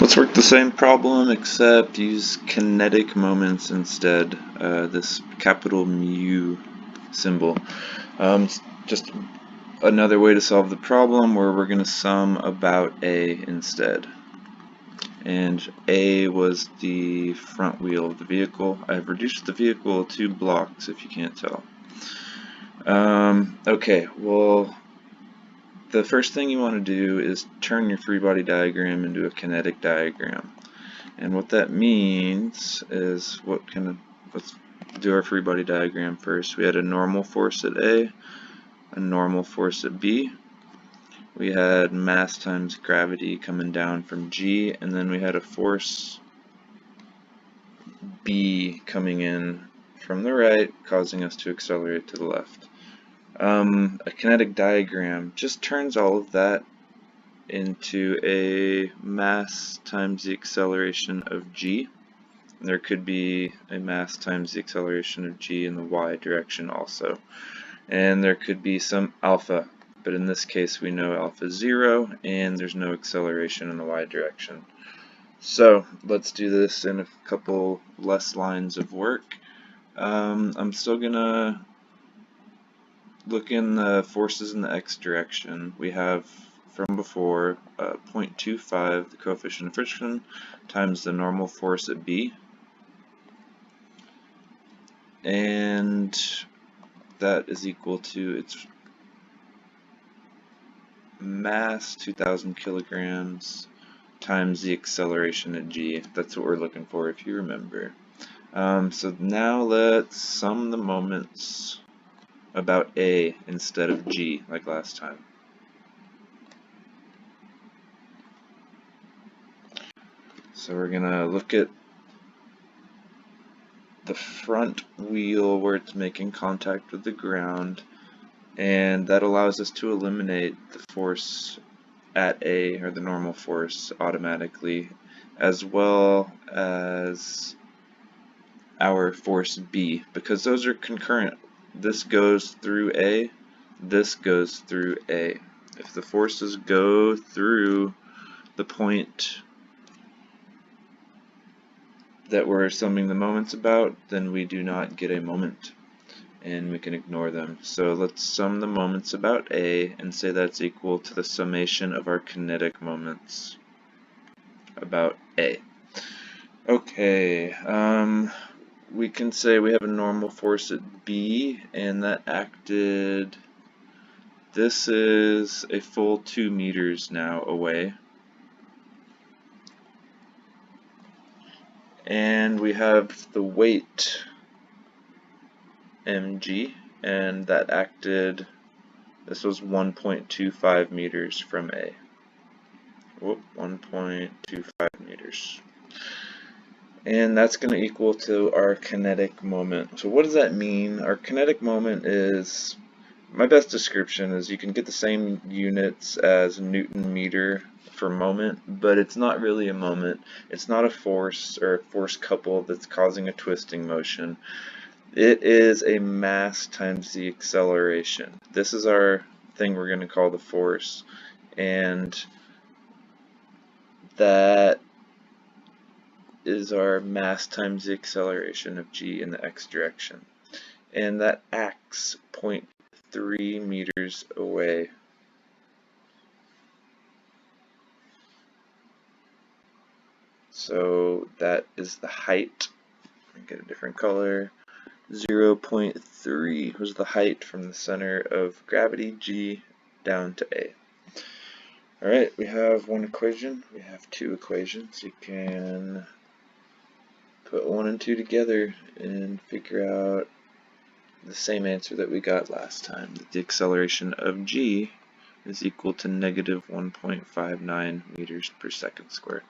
Let's work the same problem except use kinetic moments instead, this capital mu symbol. It's just another way to solve the problem where we're going to sum about A instead. And A was the front wheel of the vehicle. I've reduced the vehicle 2 blocks if you can't tell. Okay, well, the first thing you want to do is turn your free body diagram into a kinetic diagram. And what that means is, let's do our free body diagram first. We had a normal force at A, a normal force at B. We had mass times gravity coming down from G, and then we had a force B coming in from the right, causing us to accelerate to the left. A kinetic diagram just turns all of that into a mass times the acceleration of G. There could be a mass times the acceleration of G in the y direction also. And there could be some alpha, but in this case we know alpha is 0 and there's no acceleration in the y direction. So let's do this in a couple less lines of work. I'm still gonna look in the forces in the x direction. We have from before 0.25, the coefficient of friction, times the normal force at B. And that is equal to its mass, 2,000 kilograms, times the acceleration at G. That's what we're looking for if you remember. So now let's sum the moments about A instead of G like last time. So we're gonna look at the front wheel where it's making contact with the ground, and that allows us to eliminate the force at A, or the normal force, automatically, as well as our force B, because those are concurrent. This goes through A, this goes through A. If the forces go through the point that we're summing the moments about, then we do not get a moment, and we can ignore them. So let's sum the moments about A and say that's equal to the summation of our kinetic moments about A. Okay, we can say we have a normal force at B, and that acted, this is a full 2 meters now away. And we have the weight mg, and that acted, this was 1.25 meters from A. Whoop, 1.25 meters. And that's going to equal to our kinetic moment. So what does that mean? Our kinetic moment is, my best description is, you can get the same units as Newton meter for moment, but it's not really a moment. It's not a force or a force couple that's causing a twisting motion. It is a mass times the acceleration. This is our thing we're going to call the force, and that is our mass times the acceleration of G in the x direction. And that acts 0.3 meters away. So that is the height. Get a different color. 0.3 was the height from the center of gravity G down to A. Alright, we have one equation. We have 2 equations. You can put 1 and 2 together and figure out the same answer that we got last time, that the acceleration of G is equal to negative 1.59 meters per second squared.